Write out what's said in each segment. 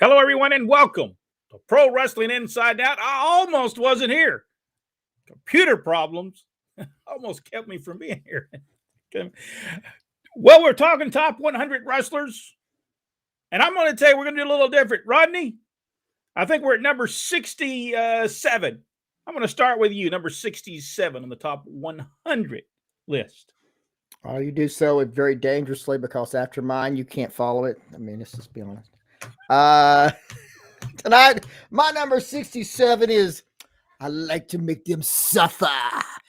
Hello, everyone, and welcome to Pro Wrestling Inside Out. I almost wasn't here. Computer problems almost kept me from being here. Well, we're talking top 100 wrestlers, and I'm going to tell you we're going to do a little different. Rodney, I think we're at number 67. I'm going to start with you, number 67 on the top 100 list. Oh, you do so very dangerously because after mine, you can't follow it. I mean, let's just be honest. Tonight, my number 67 is I like to make them suffer.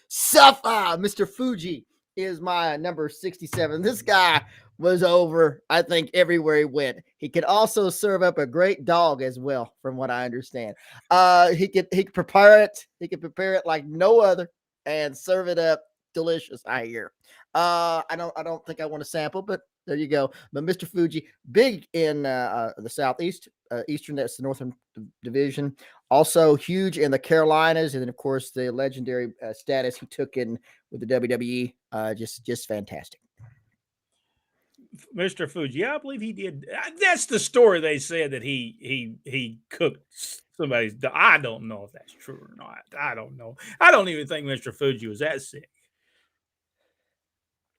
Suffer. Mr. Fuji is my number 67. This guy was over, I think, everywhere he went. He could also serve up a great dog as well, from what I understand. He could prepare it. He could prepare it like no other and serve it up delicious, I hear. I don't think I want to sample, but there you go. But Mr. Fuji, big in the Southeast, Eastern, that's the Northern Division. Also huge in the Carolinas, and then of course the legendary status he took in with the WWE. Just fantastic. Mr. Fuji, yeah, I believe he did. That's the story they said that he cooked somebody's dog. I don't know if that's true or not. I don't know. I don't even think Mr. Fuji was that sick.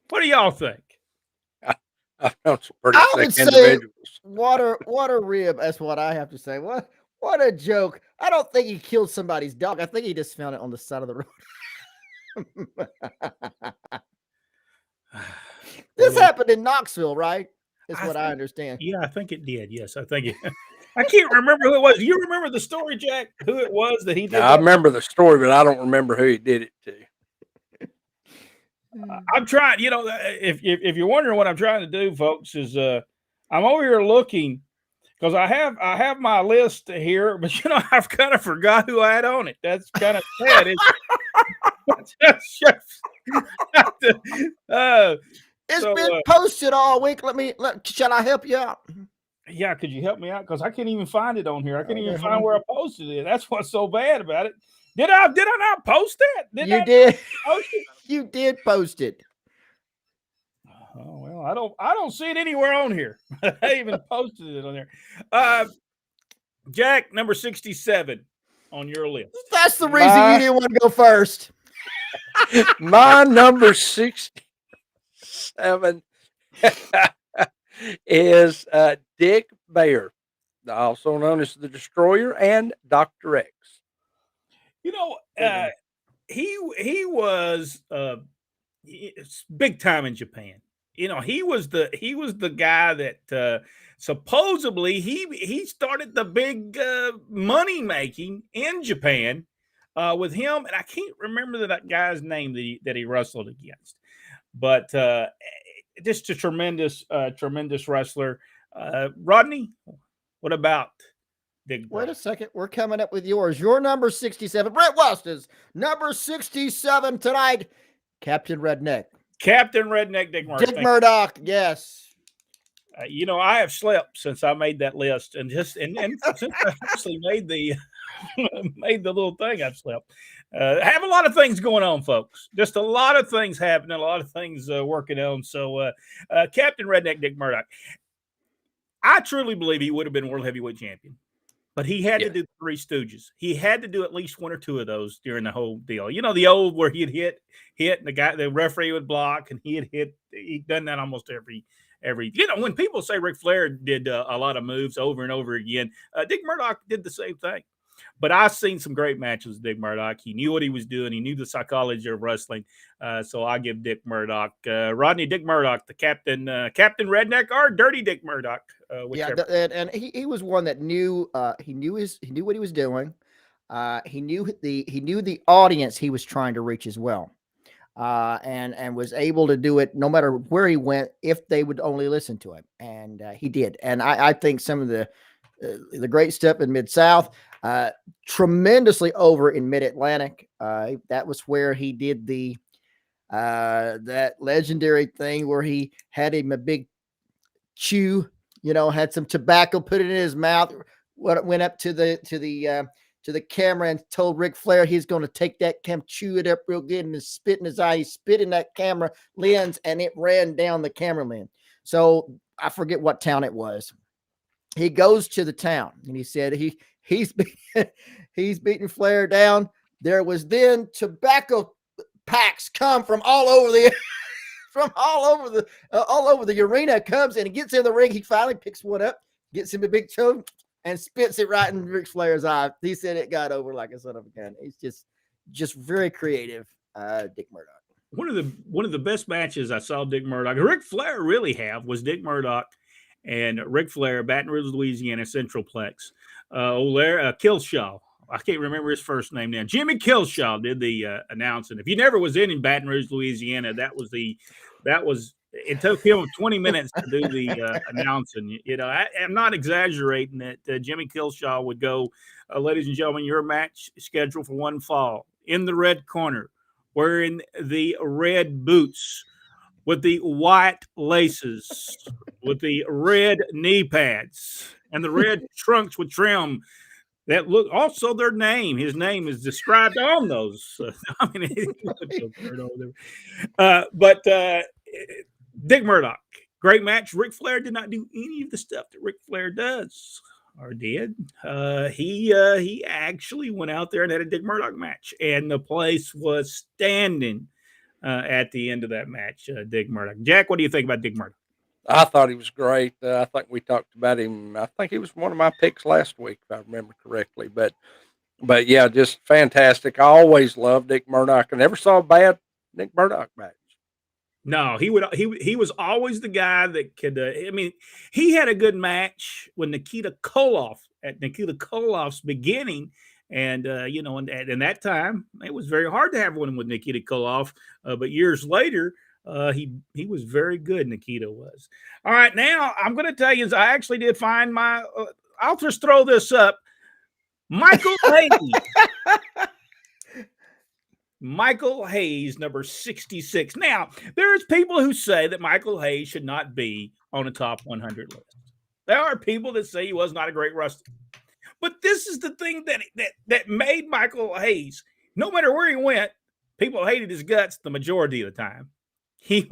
What do y'all think? I would say water rib. That's what I have to say. What a joke! I don't think he killed somebody's dog. I think he just found it on the side of the road. This happened in Knoxville, right? That's what I understand. Yeah, I think it did. Yes, I think it. I can't remember who it was. You remember the story, Jack? Who it was that he did? I remember the story, but I don't remember who he did it to. I'm trying, if you're wondering what I'm trying to do, folks, is I'm over here looking because I have my list here, but I've kind of forgot who I had on it. That's kind of sad. It's been posted all week. Shall I help you out? Yeah, could you help me out? Because I can't even find it on here. I can't even find where I posted it. That's what's so bad about it. Did I not post that? You did. You did post it. Oh, well, I don't see it anywhere on here. I even posted it on there. Jack, number 67 on your list. That's the reason you didn't want to go first. My number 67 is Dick Bayer, also known as the Destroyer and Dr. X. He was big time in Japan. He was the guy that supposedly he started the big money making in Japan with him, and I can't remember that guy's name that he wrestled against, but just a tremendous wrestler. Rodney, what about? Wait a second. We're coming up with yours. Your number 67. Brent Weston's number 67 tonight. Captain Redneck. Dick Murdoch. Dick Murdoch, yes. I have slept since I made that list, and since I actually made the little thing, I've slept. I have a lot of things going on, folks. Just a lot of things happening, a lot of things working on. So, Captain Redneck Dick Murdoch. I truly believe he would have been world heavyweight champion. But he had to do the Three Stooges. He had to do at least one or two of those during the whole deal. The old where he'd hit, and the referee would block, and he'd done that almost every. When people say Ric Flair did a lot of moves over and over again, Dick Murdoch did the same thing. But I've seen some great matches with Dick Murdoch. He knew what he was doing. He knew the psychology of wrestling. So I give Dick Murdoch, Rodney Dick Murdoch, the Captain Redneck, or Dirty Dick Murdoch. And he was one that knew he knew what he was doing. He knew the audience he was trying to reach as well, and was able to do it no matter where he went if they would only listen to him, and he did. And I think some of the great stuff in Mid-South. Tremendously over in Mid-Atlantic. That was where he did that legendary thing where he had him a big chew, had some tobacco, put it in his mouth, went up to the camera and told Ric Flair he's going to take that chew it up real good and spit in his eye. He spit in that camera lens and it ran down the camera lens. So I forget what town it was. he goes to the town and he said he's he's beating Flair down. There was then tobacco packs come from all over the all over the arena. Comes and he gets in the ring. He finally picks one up, gets him a big toe, and spits it right in Ric Flair's eye. He said it got over like a son of a gun. He's just very creative, Dick Murdoch. One of the best matches I saw Dick Murdoch, Ric Flair really was Dick Murdoch and Ric Flair, Baton Rouge, Louisiana, Centralplex. Killshaw. I can't remember his first name now. Jimmy Killshaw did the announcing. If you never was in Baton Rouge, Louisiana, it took him 20 minutes to do the announcing. You know, I'm not exaggerating that Jimmy Killshaw would go, ladies and gentlemen, your match scheduled for one fall in the red corner, wearing the red boots with the white laces, with the red knee pads, and the red trunks with trim. That look also their name. His name is described on those. I mean, Dick Murdoch, great match. Ric Flair did not do any of the stuff that Ric Flair does or did. He actually went out there and had a Dick Murdoch match, and the place was standing at the end of that match. Dick Murdoch. Jack, what do you think about Dick Murdoch? I thought he was great. I think we talked about him. I think he was one of my picks last week, if I remember correctly. But yeah, just fantastic. I always loved Dick Murdoch. I never saw a bad Dick Murdoch match. No, he was always the guy that could. He had a good match with Nikita Koloff's beginning, and and that time it was very hard to have one with Nikita Koloff. But years later. He was very good. Nikita was. All right, now I'm going to tell you. I actually did find my. I'll just throw this up. Michael Hayes. Michael Hayes, number 66. Now there's people who say that Michael Hayes should not be on a top 100 list. There are people that say he was not a great wrestler, but this is the thing that made Michael Hayes. No matter where he went, people hated his guts the majority of the time. He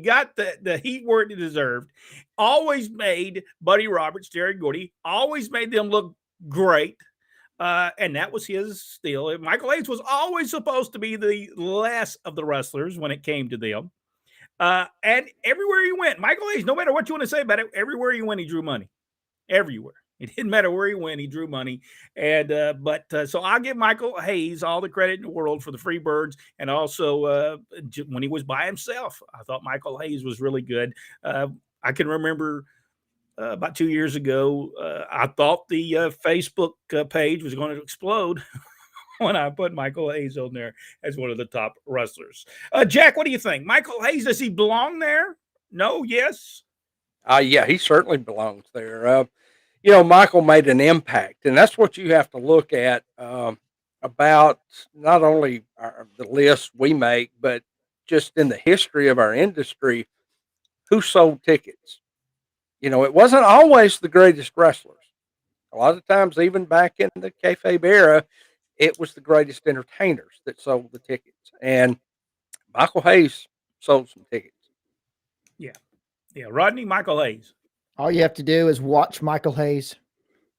got the heat where it deserved. Always made Buddy Roberts, Terry Gordy, always made them look great. And that was his steal. Michael Hayes was always supposed to be the less of the wrestlers when it came to them. And everywhere he went, Michael Hayes, no matter what you want to say about it, everywhere he went, he drew money. Everywhere. It didn't matter where he went, he drew money. And so I'll give Michael Hayes all the credit in the world for the Freebirds, and also when he was by himself, I thought Michael Hayes was really good. I can remember about 2 years ago, I thought the Facebook page was going to explode when I put Michael Hayes on there as one of the top wrestlers. Jack, what do you think? Michael Hayes, does he belong there? No? Yes? Yeah, he certainly belongs there. Michael made an impact, and that's what you have to look at about not only the list we make, but just in the history of our industry, who sold tickets. It wasn't always the greatest wrestlers. A lot of times, even back in the kayfabe era, it was the greatest entertainers that sold the tickets. And Michael Hayes sold some tickets. Yeah. Rodney, Michael Hayes. All you have to do is watch Michael Hayes.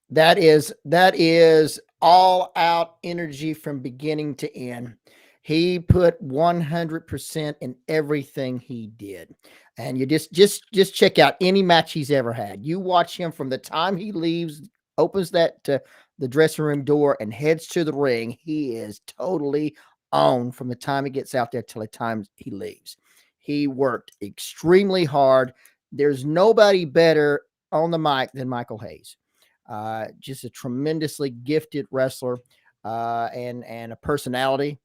That is all out energy from beginning to end. He put 100% in everything he did. And you just check out any match he's ever had. You watch him from the time he leaves, opens the dressing room door and heads to the ring. He is totally on from the time he gets out there till the time he leaves. He worked extremely hard. There's nobody better on the mic than Michael Hayes. Just a tremendously gifted wrestler and a personality.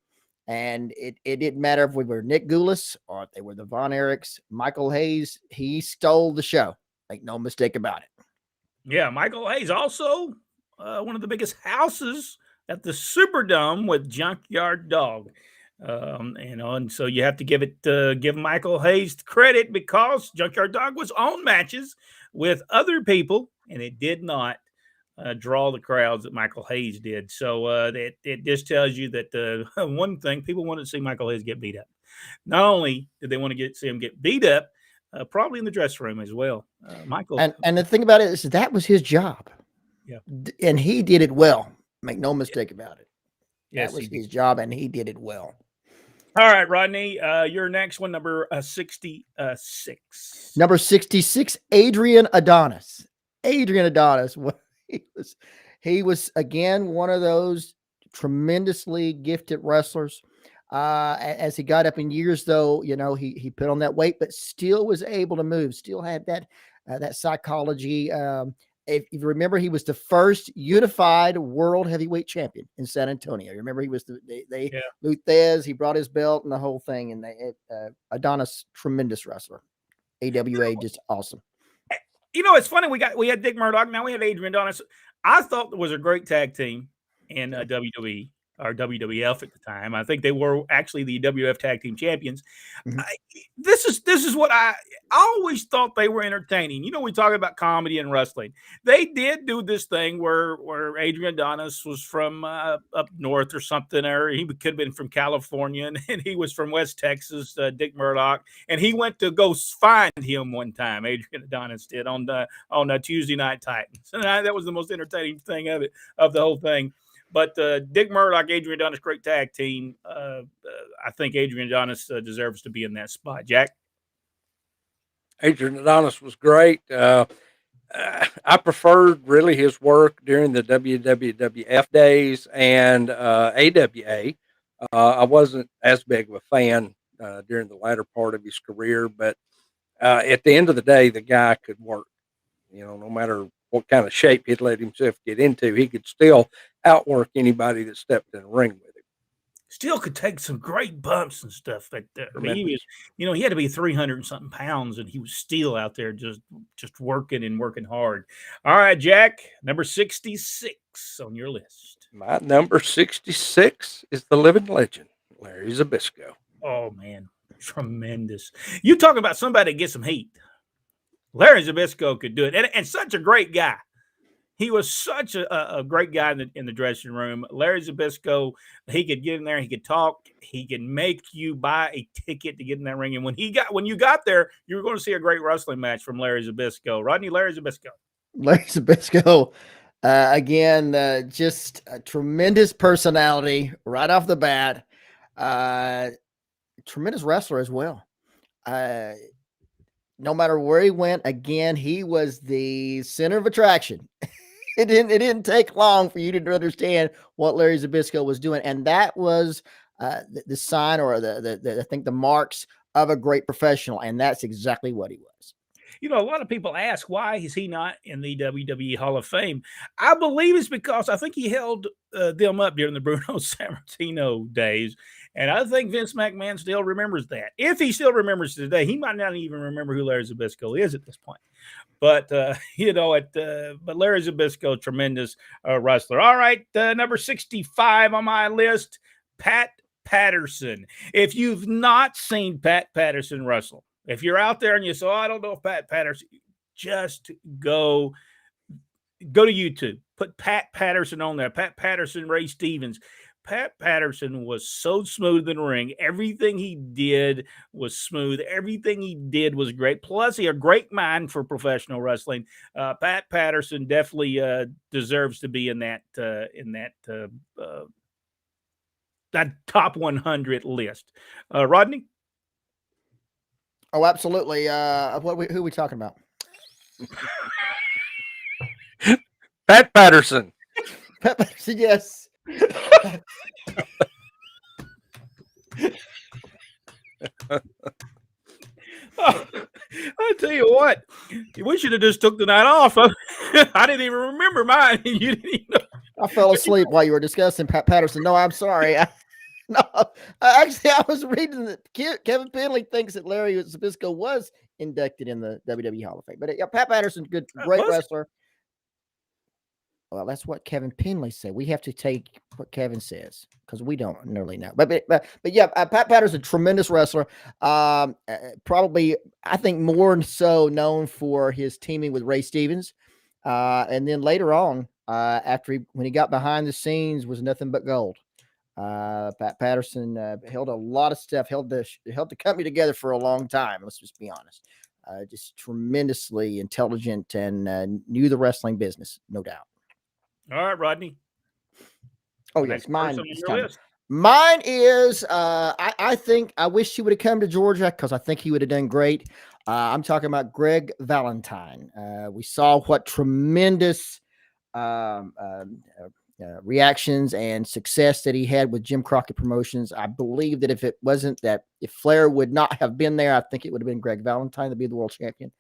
And it didn't matter if we were Nick Goulas or if they were the Von Erichs. Michael Hayes, he stole the show. Make no mistake about it. Yeah, Michael Hayes also one of the biggest houses at the Superdome with Junkyard Dog. And so you have to give Michael Hayes credit because Junkyard Dog was on matches with other people, and it did not draw the crowds that Michael Hayes did. So it just tells you that one thing, people wanted to see Michael Hayes get beat up. Not only did they want to see him get beat up, probably in the dressing room as well. Michael. And the thing about it is that was his job. Yeah. And he did it well. Make no mistake about it. Yes, that was his job, and he did it well. All right, Rodney, your next one, number 66. Number 66, Adrian Adonis. Adrian Adonis. He was again one of those tremendously gifted wrestlers. As he got up in years, though, he put on that weight, but still was able to move. Still had that psychology. If you remember, he was the first unified world heavyweight champion in San Antonio. You remember, he was Luthez. He brought his belt and the whole thing. And Adonis, tremendous wrestler. AWA, just awesome. It's funny. We had Dick Murdoch. Now we have Adrian Adonis. I thought it was a great tag team in WWE or WWF at the time. I think they were actually the WWF tag team champions. Mm-hmm. This is what I always thought they were entertaining. We talk about comedy and wrestling. They did do this thing where Adrian Adonis was from up north or something, or he could have been from California, and he was from West Texas, Dick Murdoch, and he went to go find him one time. Adrian Adonis did on Tuesday Night Titans, and that was the most entertaining thing of the whole thing. But Dick Murdoch, Adrian Adonis, great tag team. I think Adrian Adonis deserves to be in that spot. Jack? Adrian Adonis was great. I preferred really his work during the WWF days and AWA. I wasn't as big of a fan during the latter part of his career, but at the end of the day, the guy could work. No matter what kind of shape he'd let himself get into, he could still outwork anybody that stepped in the ring with him. Still could take some great bumps and stuff. But he was, he had to be 300 and something pounds, and he was still out there just working and working hard. All right, Jack, number 66 on your list. My number 66 is the living legend, Larry Zbyszko. Oh man, tremendous! You talk about somebody that gets some heat. Larry Zbyszko could do it, and such a great guy. He was such a great guy in the dressing room. Larry Zbyszko, he could get in there, he could talk, he could make you buy a ticket to get in that ring. And when you got there, you were going to see a great wrestling match from Larry Zbyszko. Rodney, Larry Zbyszko. Larry Zbyszko, again, just a tremendous personality right off the bat. Tremendous wrestler as well. No matter where he went, again, he was the center of attraction. It didn't take long for you to understand what Larry Zbyszko was doing, and that was the sign, or I think the marks of a great professional, and that's exactly what he was. A lot of people ask, why is he not in the WWE Hall of Fame? I believe it's because I think he held them up during the Bruno Sammartino days. And I think Vince McMahon still remembers that. If he still remembers today, he might not even remember who Larry Zbyszko is at this point. But, but Larry Zbyszko, tremendous wrestler. All right, number 65 on my list, Pat Patterson. If you've not seen Pat Patterson wrestle, if you're out there and you say, I don't know if Pat Patterson, just go to YouTube. Put Pat Patterson on there. Pat Patterson, Ray Stevens. Pat Patterson was so smooth in the ring. Everything he did was smooth. Everything he did was great. Plus, he had a great mind for professional wrestling. Pat Patterson definitely deserves to be in that top 100 list. Rodney? Oh, absolutely. Who are we talking about? Pat Patterson. Pat Patterson, yes. I tell you what, we should have just took the night off. I didn't even remember mine. You didn't even know. I fell asleep while you were discussing Pat Patterson. No, I'm sorry. Actually, I was reading that Kevin Penley thinks that Larry Zbyszko was inducted in the WWE Hall of Fame. But yeah, Pat Patterson, great wrestler. Well, that's what Kevin Penley said. We have to take what Kevin says because we don't nearly know. But yeah, Pat Patterson, tremendous wrestler. Probably, I think, more so known for his teaming with Ray Stevens, and then later on, when he got behind the scenes, was nothing but gold. Pat Patterson held a lot of stuff, held the company together for a long time. Let's just be honest. just tremendously intelligent and knew the wrestling business, no doubt. All right, Rodney. Oh, The yes, next mine person on is your coming. list. Mine is, I think I wish he would have come to Georgia because I think he would have done great. I'm talking about Greg Valentine. We saw what tremendous reactions and success that he had with Jim Crockett Promotions. I believe that if it wasn't that, if Flair would not have been there, I think it would have been Greg Valentine to be the world champion.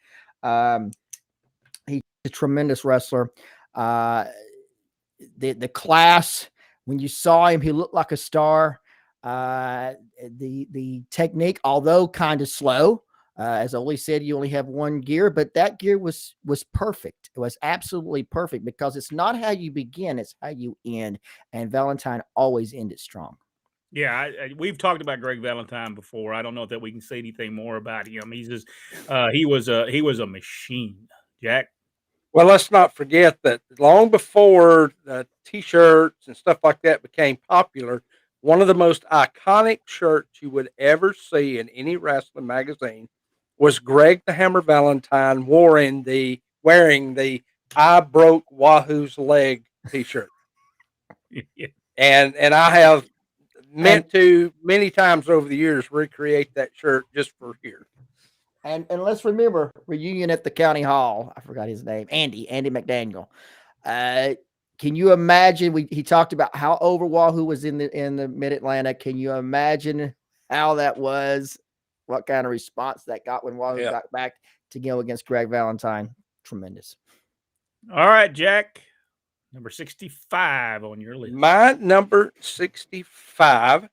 He's a tremendous wrestler. The class, when you saw him, he looked like a star. The technique, although kind of slow, as Ole said, you only have one gear, but that gear was perfect. It was absolutely perfect because it's not how you begin, it's how you end. And Valentine always ended strong. Yeah, we've talked about Greg Valentine before. I don't know that we can say anything more about him. He's just he was a machine, Jack. Well, let's not forget that long before T-shirts and stuff like that became popular, one of the most iconic shirts you would ever see in any wrestling magazine was Greg the Hammer Valentine wearing the "I broke Wahoo's leg" T-shirt, Yeah. and I have meant to many times over the years recreate that shirt just for here. And let's remember reunion at the county hall. I forgot his name. Andy McDaniel. Can you imagine? He talked about how over Wahoo was in the Mid Atlantic. Can you imagine how that was? What kind of response that got when Wahoo got back to go against Greg Valentine? Tremendous. All right, Jack. Number 65 on your list. My number 65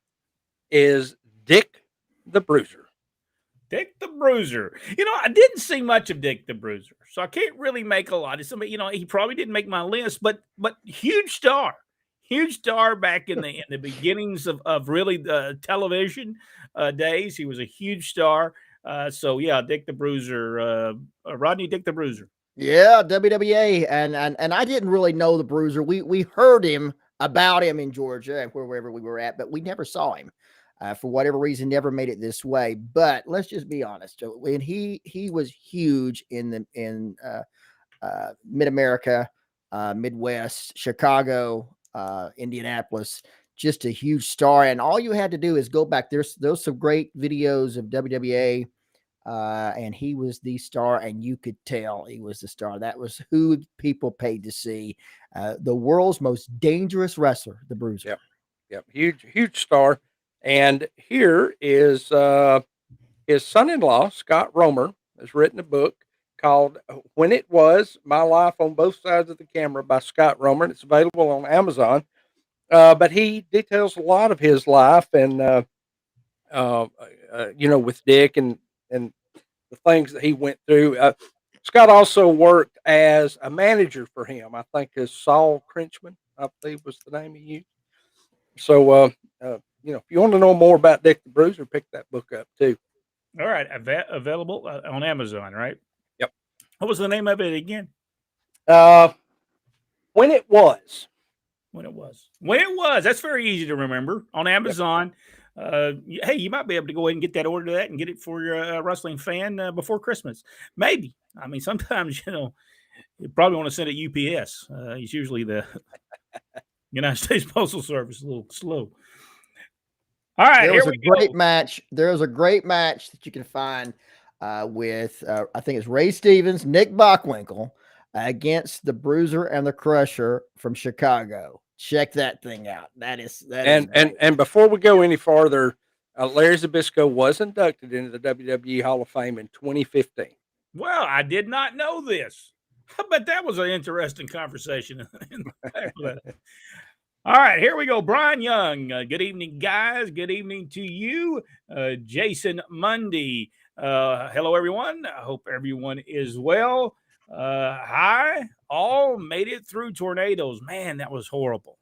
is Dick the Bruiser. Dick the Bruiser. I didn't see much of Dick the Bruiser, so I can't really make a lot of somebody. He probably didn't make my list, but huge star back in the beginnings of really the television days. He was a huge star. So yeah, Dick the Bruiser, Rodney Dick the Bruiser. Yeah, WWA, and I didn't really know the Bruiser. We heard about him in Georgia and wherever we were at, but we never saw him. For whatever reason, never made it this way. But let's just be honest. When he was huge in Mid America, Midwest, Chicago, Indianapolis, just a huge star. And all you had to do is go back. There's some great videos of WWA, and he was the star, and you could tell he was the star. That was who people paid to see. The world's most dangerous wrestler, the Bruiser. Yep, huge star. And here is his son-in-law, Scott Romer, has written a book called When It Was, My Life on Both Sides of the Camera by Scott Romer. And it's available on Amazon. But he details a lot of his life and, with Dick and the things that he went through. Scott also worked as a manager for him. I think as Saul Crinchman, I believe was the name he used. So, if you want to know more about Dick the Bruiser, pick that book up too. All right, available on Amazon, right? Yep. What was the name of it again? When It Was. When It Was. That's very easy to remember on Amazon. Yep. Hey, you might be able to go ahead and get that order to that and get it for your wrestling fan before Christmas. Maybe. I mean, sometimes you probably want to send it UPS. It's usually the United States Postal Service a little slow. All right, there was a great match. There was a great match that you can find with I think it's Ray Stevens, Nick Bockwinkel against the Bruiser and the Crusher from Chicago. Check that thing out. And before we go any farther, Larry Zbyszko was inducted into the WWE Hall of Fame in 2015. Well, I did not know this. But that was an interesting conversation. All right, here we go. Brian Young. Good evening, guys. Good evening to you. Jason Mundy. Hello, everyone. I hope everyone is well. Hi. All made it through tornadoes. Man, that was horrible.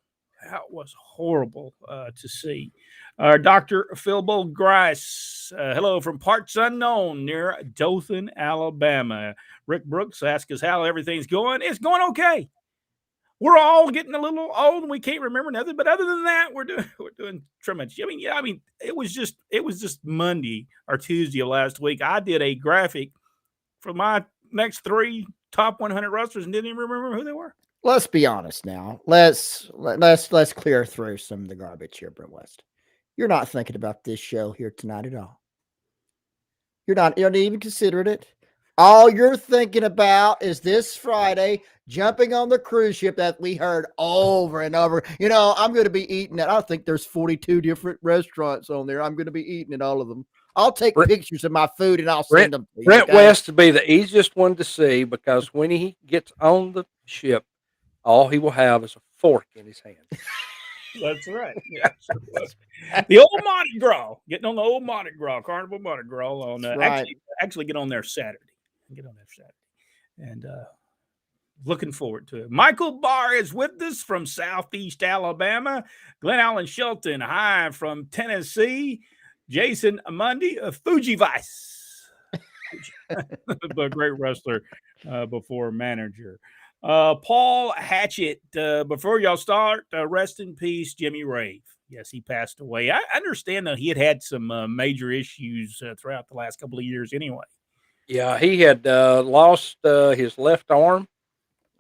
That was horrible to see. Dr. Philbo Grice. Hello from parts unknown near Dothan, Alabama. Rick Brooks asks us how everything's going. It's going okay. We're all getting a little old and we can't remember nothing. But other than that, we're doing tremendous. I mean, it was just Monday or Tuesday of last week. I did a graphic for my next 3 top 100 wrestlers and didn't even remember who they were. Let's be honest now. Let's clear through some of the garbage here, Brent West. You're not thinking about this show here tonight at all. You're not even considering it. All you're thinking about is this Friday jumping on the cruise ship that we heard over and over. I'm going to be eating it. I think there's 42 different restaurants on there. I'm going to be eating at all of them. I'll take pictures of my food and I'll send them to you. Brent West to be the easiest one to see because when he gets on the ship, all he will have is a fork in his hand. That's right. Yeah, the old Mardi Gras. Getting on the old Mardi Gras, Carnival Mardi Gras on actually get on there Saturday. And looking forward to it. Michael Barr is with us from Southeast Alabama. Glenn Allen Shelton, hi from Tennessee. Jason Mundy of Fuji Vice. A great wrestler before manager. Paul Hatchett, before y'all start, rest in peace, Jimmy Rave. Yes, he passed away. I understand that he had some major issues throughout the last couple of years anyway. Yeah, he had lost his left arm,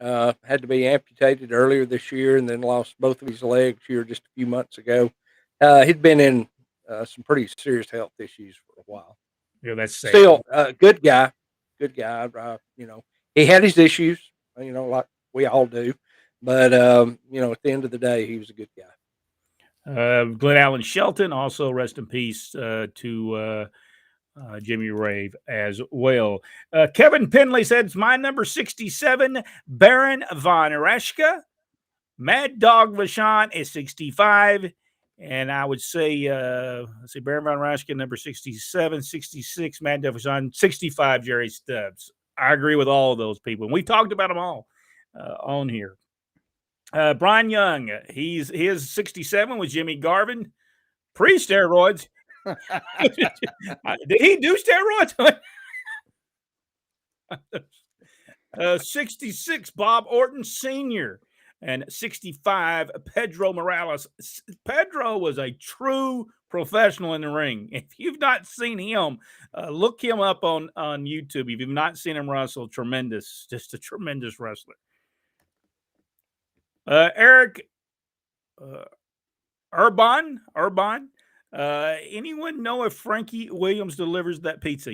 had to be amputated earlier this year, and then lost both of his legs here just a few months ago. He'd been in some pretty serious health issues for a while. Yeah, that's sad. Still good guy. He had his issues, like we all do. But, at the end of the day, he was a good guy. Glenn Allen Shelton, also rest in peace to Jimmy Rave as well. Kevin Penley said, it's my number 67, Baron Von Raschke. Mad Dog Vachon is 65. And I would say, Baron Von Raschke, number 67, 66, Mad Dog Vachon, 65, Jerry Stubbs. I agree with all of those people. And we talked about them all on here. Brian Young, his 67 was Jimmy Garvin, pre-steroids. Did he do steroids? 66, Bob Orton Sr. and 65, Pedro Morales. Pedro was a true professional in the ring. If you've not seen him, look him up on YouTube. If you've not seen him wrestle, just a tremendous wrestler. Eric Urban. Anyone know if Frankie Williams delivers that pizza?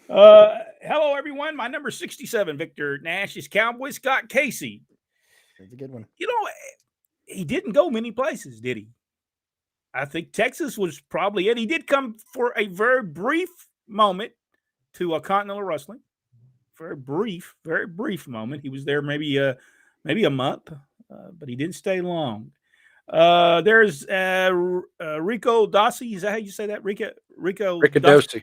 Hello, everyone. My number 67, Victor Nash, is Cowboy Scott Casey. That's a good one. He didn't go many places, did he? I think Texas was probably it. He did come for a very brief moment to a Continental Wrestling. Very brief moment. He was there maybe a month, but he didn't stay long. There's Rico Dossi. Is that how you say that? Rico Dossi.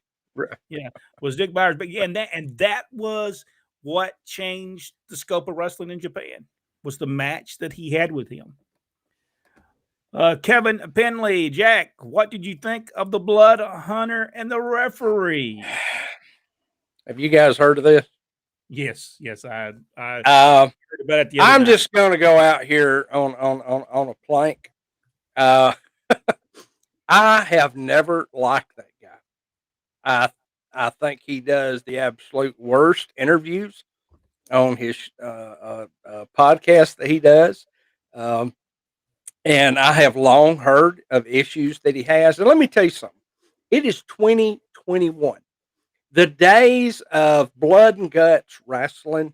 Yeah, was Dick Byers. But yeah, and that was what changed the scope of wrestling in Japan, was the match that he had with him. Kevin Penley, Jack, what did you think of the Blood Hunter and the referee? Have you guys heard of this? Yes, I heard about it the other night. Just going to go out here on a plank. I have never liked that guy. I think he does the absolute worst interviews on his podcast that he does. And I have long heard of issues that he has. And let me tell you something. It is 2021. The days of blood and guts wrestling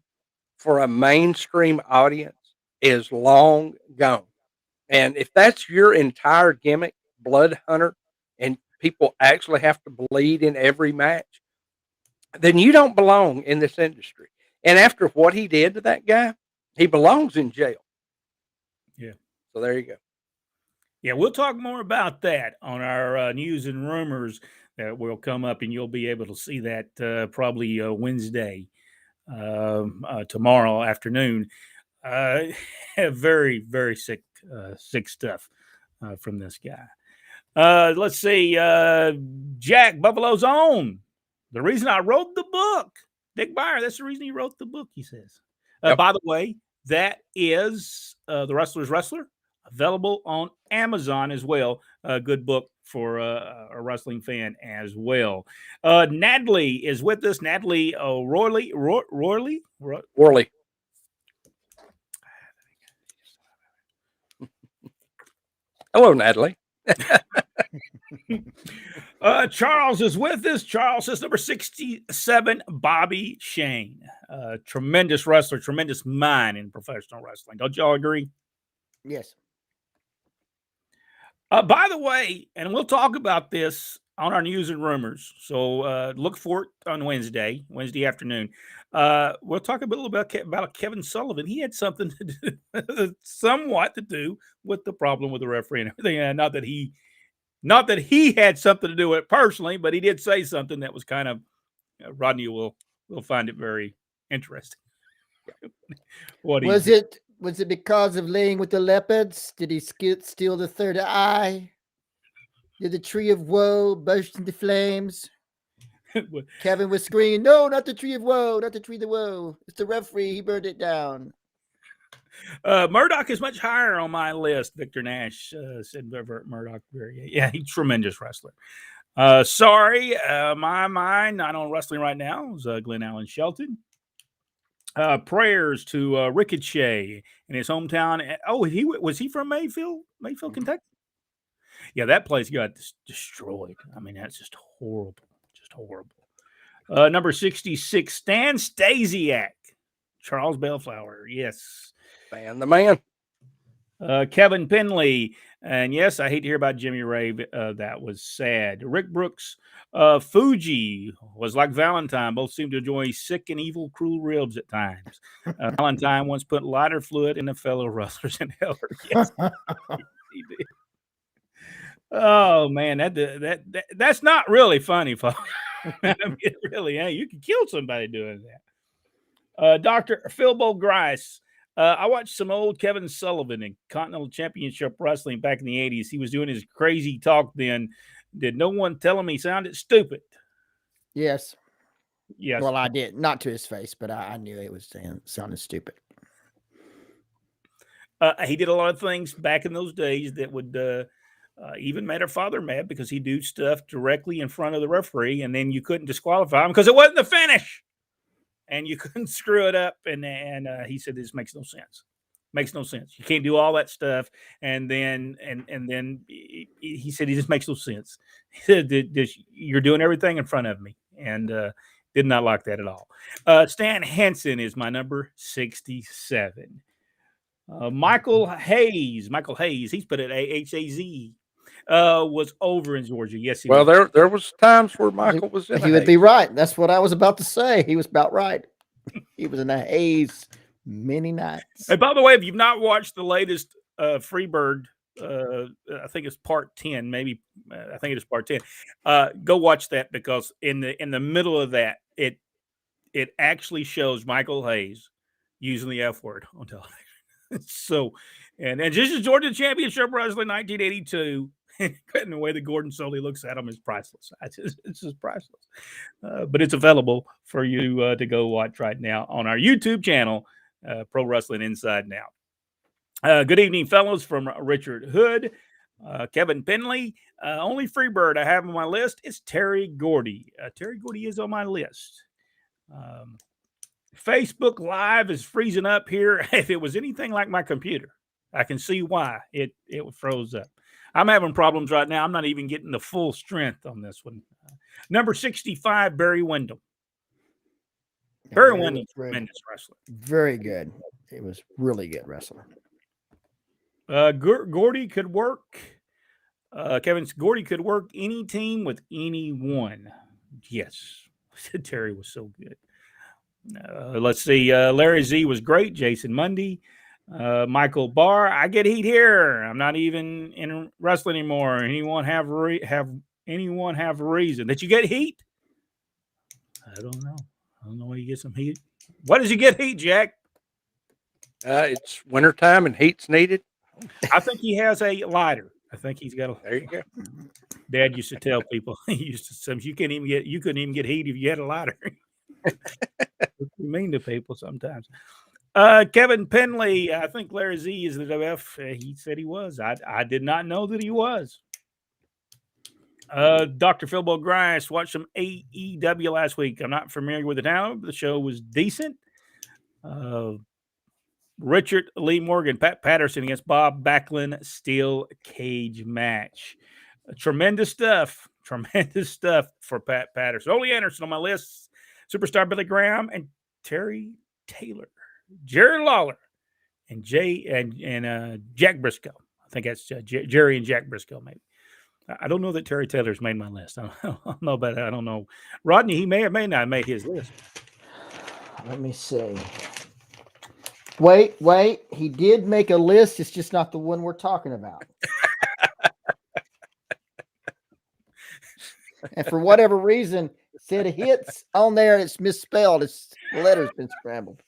for a mainstream audience is long gone. And if that's your entire gimmick, Blood Hunter, and people actually have to bleed in every match, then you don't belong in this industry. And after what he did to that guy, he belongs in jail. Yeah. So there you go. Yeah, we'll talk more about that on our news and rumors that will come up, and you'll be able to see that probably Wednesday, tomorrow afternoon. Very, very sick stuff from this guy. Let's see. Jack, Buffalo's Own. The reason I wrote the book, Dick Byer, that's the reason he wrote the book, he says. Yep. By the way, that is The Wrestler's Wrestler, available on Amazon as well. A good book for a wrestling fan as well. Natalie is with us. Natalie Royley. Worley. Hello, Natalie. Charles is with us. Charles is number 67, Bobby Shane. Tremendous wrestler, tremendous mind in professional wrestling. Don't y'all agree? Yes. By the way, and we'll talk about this on our news and rumors. So look for it on Wednesday afternoon. We'll talk a little about Kevin Sullivan. He had something to do, somewhat to do with the problem with the referee and everything. Not that he had something to do with it personally, but he did say something that was kind of Rodney will find it very interesting. What was it because of laying with the leopards? Did he steal the third eye? Did the tree of woe burst into flames? Kevin was screaming, "No, not the tree of woe, not the tree of woe. It's the referee. He burned it down." Murdoch is much higher on my list. Victor Nash said Murdoch. He's a tremendous wrestler. Sorry, my mind not on wrestling right now is Glenn Allen Shelton. Prayers to Ricochet in his hometown. Oh, was he from Mayfield, Kentucky? Yeah, that place got destroyed. I mean, that's just horrible. Just horrible. Number 66, Stan Stasiak. Charles Bellflower. Yes. Man, the man. Kevin Penley. And yes, I hate to hear about Jimmy Ray. That was sad. Rick Brooks. Fuji was like Valentine. Both seemed to enjoy sick and evil, cruel ribs at times. Valentine once put lighter fluid in a fellow wrestlers in hell. Yes, he did. Oh man, that's not really funny, folks. I mean, it really ain't. You can kill somebody doing that. Dr. Philbo Grice. I watched some old Kevin Sullivan in Continental Championship Wrestling back in the 80s. He was doing his crazy talk then. Did no one tell him he sounded stupid? Yes. Yes. Well, I did. Not to his face, but I knew it was sounding stupid. He did a lot of things back in those days that would even made her father mad because he'd do stuff directly in front of the referee, and then you couldn't disqualify him because it wasn't the finish. And you couldn't screw it up. And he said, this makes no sense. Makes no sense. You can't do all that stuff. And then he said, it just makes no sense. He said, you're doing everything in front of me. And did not like that at all. Stan Henson is my number 67. Michael Hayes, he's put it AHAZ. Was over in Georgia. Yes, he was. There was times where Michael was in. He would be right. That's what I was about to say. He was about right. He was in a haze many nights. Hey, by the way, if you've not watched the latest Freebird, I think it's part 10. Maybe I think it is part 10. Go watch that because in the middle of that, it actually shows Michael Hayes using the F word on television. So, and this is Georgia Championship Wrestling 1982. And the way that Gordon Soley looks at him is priceless. It's just priceless. But it's available for you to go watch right now on our YouTube channel, Pro Wrestling Inside and Out. Good evening, fellows, from Richard Hood. Kevin Penley. Only Freebird I have on my list is Terry Gordy. Terry Gordy is on my list. Facebook Live is freezing up here. If it was anything like my computer, I can see why it froze up. I'm having problems right now. I'm not even getting the full strength on this one. Number 65, Barry Windham. Barry Windham, tremendous wrestler. Very good. It was really good wrestler. Gordy could work. Gordy could work any team with anyone. Yes. Terry was so good. Let's see. Larry Z was great. Jason Mundy. Michael Barr. I get heat here. I'm not even in wrestling anymore. Anyone have a reason that you get heat? I don't know. I don't know where you get some heat. Why does you get heat, Jack? It's wintertime and heat's needed. I think he has a lighter. I think he's got a. There you go. Dad used to tell people. He used to say you couldn't even get heat if you had a lighter. You mean to people sometimes. Kevin Penley, I think Larry Z is the WF. He said he was. I did not know that he was. Dr. Philbo Grice watched some AEW last week. I'm not familiar with the talent, but the show was decent. Richard Lee Morgan, Pat Patterson against Bob Backlund steel cage match. Tremendous stuff. Tremendous stuff for Pat Patterson. Ole Anderson on my list. Superstar Billy Graham and Terry Taylor. Jerry Lawler and Jack Briscoe. I think that's Jerry and Jack Briscoe, maybe. I don't know that Terry Taylor's made my list. I don't know about that. I don't know. Rodney, he may or may not have made his list. Let me see. Wait. He did make a list. It's just not the one we're talking about. And for whatever reason, it said hits on there and it's misspelled. The letter's been scrambled.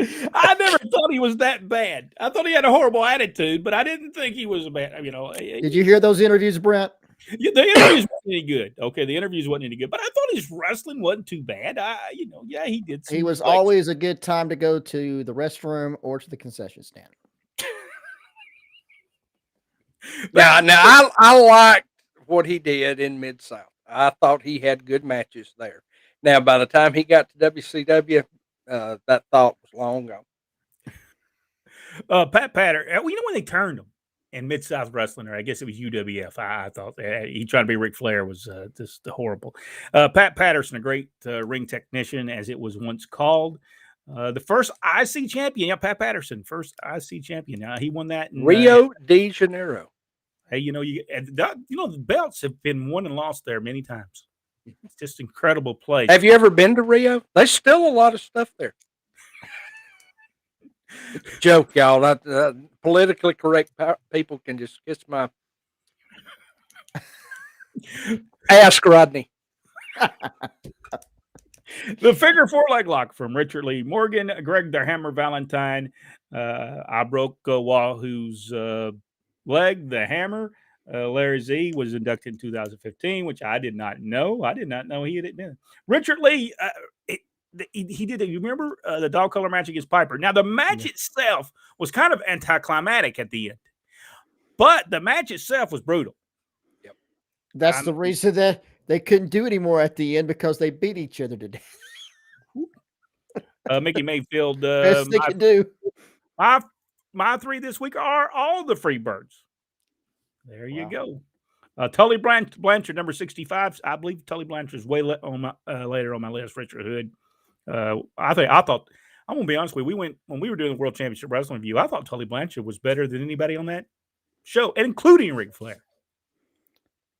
I never thought he was that bad. I thought he had a horrible attitude, but I didn't think he was a bad. Did you hear those interviews, Brent? The interviews wasn't any good. Okay, the interviews wasn't any good, but I thought his wrestling wasn't too bad. He did. He was always a good time to go to the restroom or to the concession stand. Now I liked what he did in Mid-South. I thought he had good matches there. Now, by the time he got to WCW, that thought was long gone. Pat Patterson, when they turned him in Mid-South Wrestling, or I guess it was UWF, I thought he tried to be Ric Flair was just horrible. Pat Patterson, a great ring technician, as it was once called. The first IC champion, Pat Patterson, first IC champion. He won that in Rio de Janeiro. Hey, the belts have been won and lost there many times. It's just incredible place. Have you ever been to Rio? There's still a lot of stuff there. Joke, y'all. Not politically correct people can just kiss my ask Rodney. The figure four leg lock from Richard Lee Morgan, Greg the Hammer Valentine. I broke Wahoo's leg, the hammer. Larry Z was inducted in 2015, which I did not know. I did not know he had been. Richard Lee, he did. You remember the dog color match against Piper? Now, the match itself was kind of anticlimactic at the end, but the match itself was brutal. Yep. That's the reason that they couldn't do anymore at the end, because they beat each other to death. Mickey Mayfield. Best they can do. My three this week are all the Freebirds. There you go. Tully Blanchard, number 65. I believe Tully Blanchard is way later on my list. Richard Hood. I thought, I'm going to be honest with you. When we were doing the World Championship Wrestling Review, I thought Tully Blanchard was better than anybody on that show, including Ric Flair.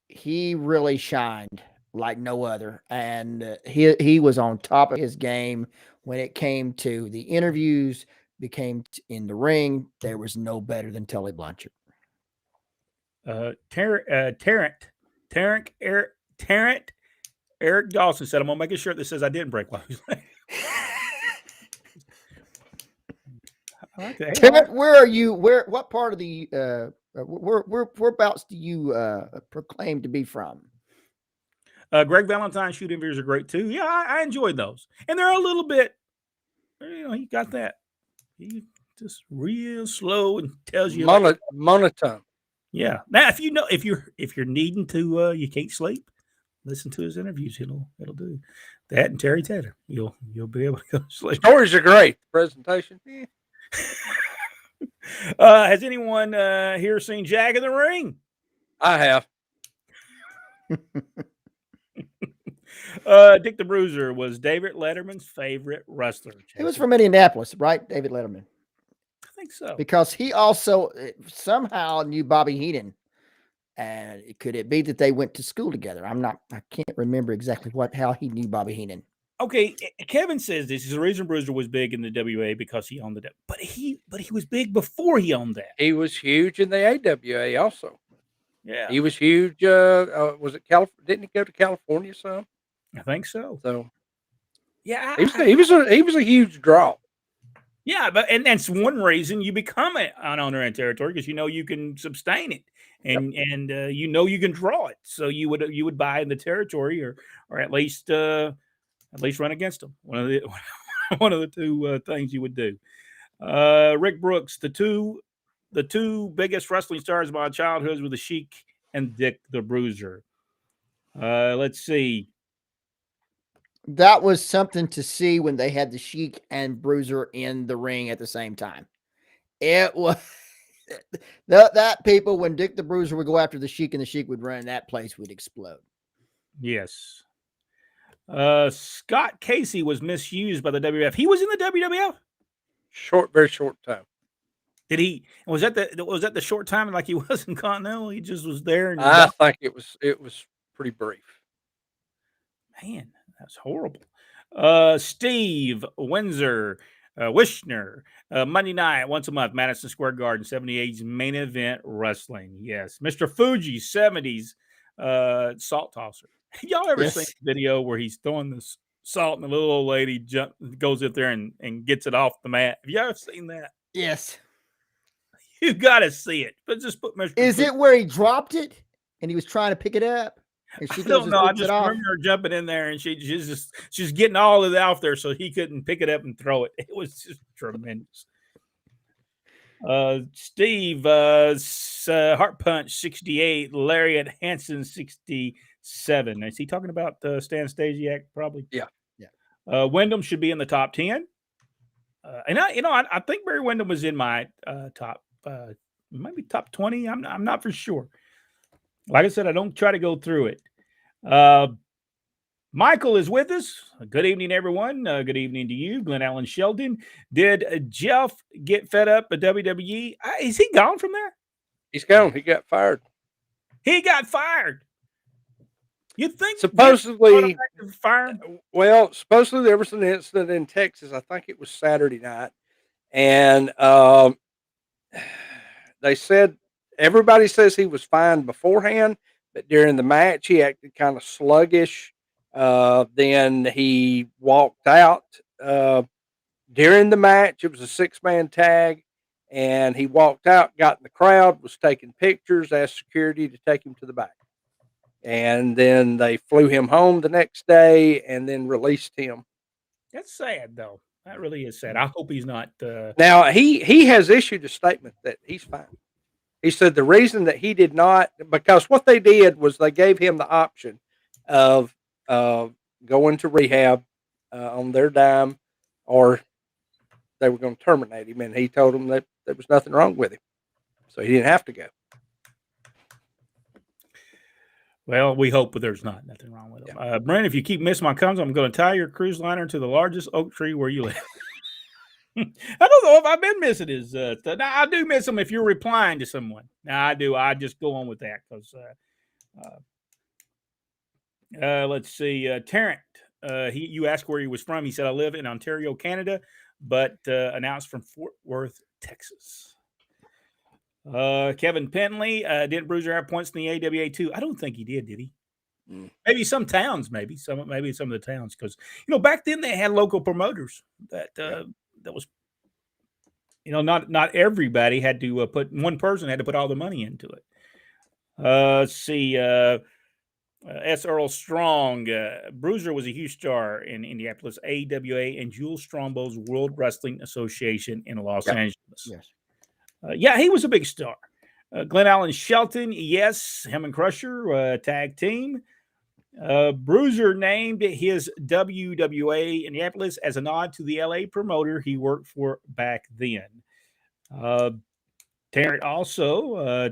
He really shined like no other. And he was on top of his game when it came to the interviews, became in the ring. There was no better than Tully Blanchard. Eric Dawson said, I'm going to make a shirt that says I didn't break Wahoo's leg. Terrence, where are you? What part of the whereabouts do you proclaim to be from? Greg Valentine shoot interviews are great too. Yeah, I enjoyed those, and they're a little bit. He got that. He just real slow and tells you monotone. Yeah. Now, if you're needing to, you can't sleep, listen to his interviews. It'll do that. And Terry Taylor, you'll be able to go to sleep. Stories are great. Presentation. Has anyone here seen Jack in the Ring? I have. Dick the Bruiser was David Letterman's favorite wrestler. He was from Indianapolis, right? David Letterman. I think so. Because he also somehow knew Bobby Heenan. And could it be that they went to school together? I can't remember exactly how he knew Bobby Heenan. Okay, Kevin says this is the reason Bruiser was big in the WA because he owned it. But he was big before he owned that. He was huge in the AWA also. Yeah. He was huge. Was it California? Didn't he go to California some? I think so. So yeah, he was a huge draw. Yeah, and that's one reason you become an owner in territory, because you can sustain it, and you can draw it. So you would buy in the territory, or at least run against them. One of the two things you would do. Rick Brooks, the two the two biggest wrestling stars of my childhood were the Sheik and Dick the Bruiser. Let's see. That was something to see when they had the Sheik and Bruiser in the ring at the same time. It was that people, when Dick the Bruiser would go after the Sheik and the Sheik would run, that place would explode. Yes. Scott Casey was misused by the WWF. He was in the WWF? Very short time. Did he? Was that the short time like he was in Continental? He just was there. And I think it was pretty brief. Man, that's horrible. Steve Windsor, Wishner, Monday night, once a month, Madison Square Garden, 78's main event wrestling. Yes. Mr. Fuji, 70s salt tosser. Y'all ever seen the video where he's throwing this salt and the little old lady goes up there and gets it off the mat? Have y'all ever seen that? Yes. You got to see it. But just put Mr. Is it where he dropped it and he was trying to pick it up? And she I don't know. I just remember her jumping in there and she's getting all of it out there so he couldn't pick it up and throw it. It was just tremendous. Steve, Heart Punch 68, Lariat Hansen 67. Is he talking about Stan Stasiak? Probably. Yeah. Wyndham should be in the top 10. And I think Barry Windham was in my top, maybe top 20. I'm not for sure. Like I said, I don't try to go through it. Michael is with us. Good evening, everyone. Good evening to you, Glenn Allen Sheldon. Did Jeff get fed up at WWE? Is he gone from there? He's gone. He got fired. He got fired. You think supposedly fired? Well, supposedly there was an incident in Texas. I think it was Saturday night, and they said everybody says he was fine beforehand, but during the match he acted kind of sluggish. Then he walked out during the match. It was a 6-man tag, and he walked out, got in the crowd, was taking pictures, asked security to take him to the back. And then they flew him home the next day and then released him. That's sad, though. That really is sad. I hope he's not. Now, he has issued a statement that he's fine. He said the reason that he did not, because what they did was they gave him the option of going to rehab on their dime, or they were going to terminate him. And he told them that there was nothing wrong with him. So he didn't have to go. Well, we hope there's nothing wrong with him. Yeah. Brent, if you keep missing my comments, I'm going to tie your cruise liner to the largest oak tree where you live. I don't know if I've been missing his stuff. Now, I do miss him if you're replying to someone. Now, I do. I just go on with that because let's see. Tarrant, you asked where he was from. He said, I live in Ontario, Canada, but announced from Fort Worth, Texas. Kevin Penley, didn't Bruiser have points in the AWA too? I don't think he did he? Maybe some towns, maybe some of the towns, because back then they had local promoters that was, not everybody had to put, one person had to put all the money into it. Let's see, S. Earl Strong, Bruiser was a huge star in Indianapolis, AWA, and Jules Strongbow's World Wrestling Association in Los Angeles. Yes. Yeah, he was a big star. Glenn Allen Shelton, yes, him and Crusher, tag team. Bruiser named his WWA Indianapolis as a nod to the LA promoter he worked for back then. Tarrant also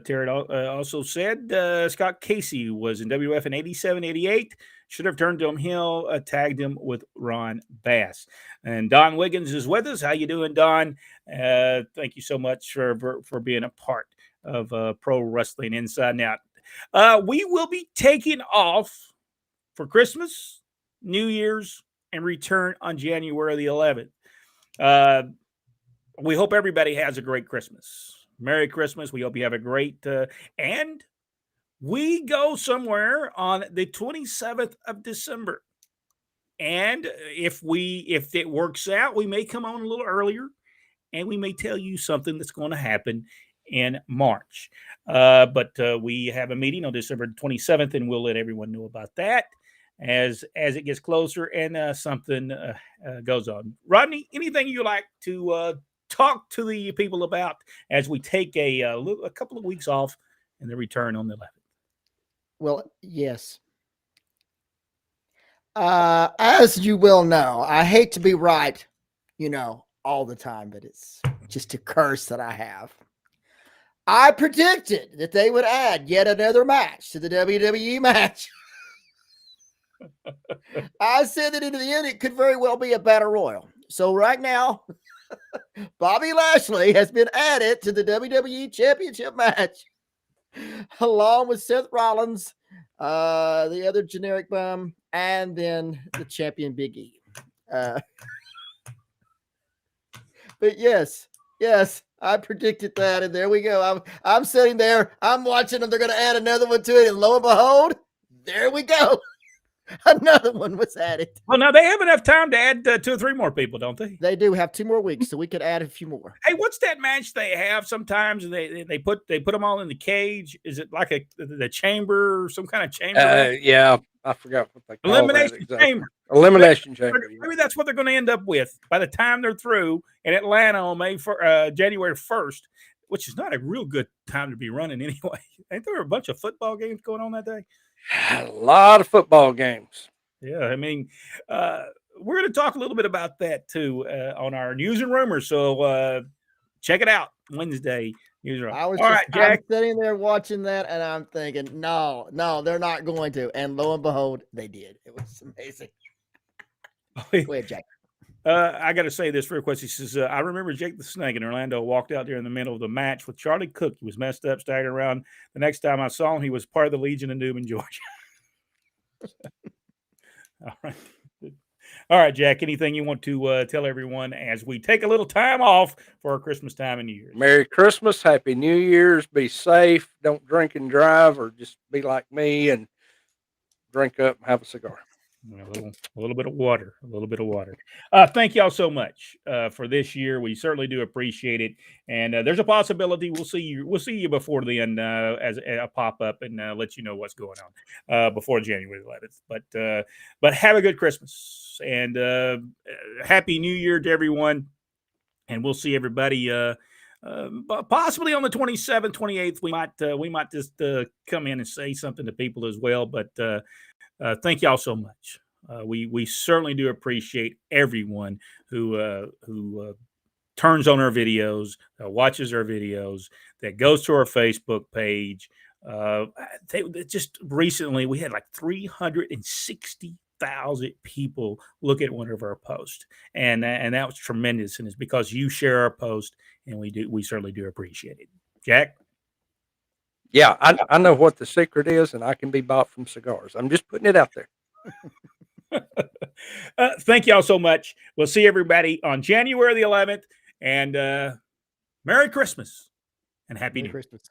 said Scott Casey was in WF in 87, 88. Should have turned to him. Hill tagged him with Ron Bass. And Don Wiggins is with us. How you doing, Don? Thank you so much for being a part of Pro Wrestling Inside and Out. We will be taking off for Christmas, New Year's, and return on January the 11th. We hope everybody has a great Christmas. Merry Christmas. We hope you have a great and we go somewhere on the 27th of December. And if it works out, we may come on a little earlier and we may tell you something that's going to happen in March. But we have a meeting on December 27th, and we'll let everyone know about that as it gets closer and something goes on. Rodney, anything you like to talk to the people about as we take a couple of weeks off and then return on the 11th? Well, yes. As you will know, I hate to be right, all the time, but it's just a curse that I have. I predicted that they would add yet another match to the WWE match. I said that in the end, it could very well be a battle royal. So right now, Bobby Lashley has been added to the WWE Championship match, along with Seth Rollins, the other generic bum, and then the champion Big E. But yes, I predicted that, and there we go. I'm sitting there, I'm watching them. They're going to add another one to it, and lo and behold, there we go. Another one was added. Well, now they have enough time to add 2 or 3 more people, don't they? They do have 2 more weeks, so we could add a few more. Hey, what's that match they have sometimes? They put them all in the cage. Is it like the chamber, some kind of chamber? Yeah, I forgot what they call Elimination that chamber. Elimination chamber. Maybe that's what they're going to end up with by the time they're through in Atlanta on January 1st, which is not a real good time to be running anyway. Ain't there a bunch of football games going on that day? A lot of football games. Yeah, I mean, we're going to talk a little bit about that too on our news and rumors. So check it out Wednesday. News and rumors. All right, Jack. I'm sitting there watching that, and I'm thinking, no, they're not going to. And lo and behold, they did. It was amazing. Go ahead, Jack. I got to say this real quick. He says, I remember Jake the Snake in Orlando walked out there in the middle of the match with Charlie Cook. He was messed up, staggering around. The next time I saw him, he was part of the Legion of Newman, Georgia. All right, Jack, anything you want to tell everyone as we take a little time off for our Christmas time and New Year's? Merry Christmas, Happy New Year's, be safe, don't drink and drive, or just be like me and drink up and have a cigar. A little bit of water. Thank y'all so much for this year. We certainly do appreciate it. And there's a possibility we'll see you before the end as a pop up and let you know what's going on before January 11th. But have a good Christmas and Happy New Year to everyone. And we'll see everybody possibly on the 27th, 28th. We might just come in and say something to people as well. But thank y'all so much. We certainly do appreciate everyone who turns on our videos, watches our videos, that goes to our Facebook page. Just recently, we had like 360,000 people look at one of our posts, and that was tremendous. And it's because you share our post, and we certainly do appreciate it. Jack. Yeah, I know what the secret is, and I can be bought from cigars. I'm just putting it out there. Thank y'all so much. We'll see everybody on January the 11th, and Merry Christmas and Happy New Year. Christmas.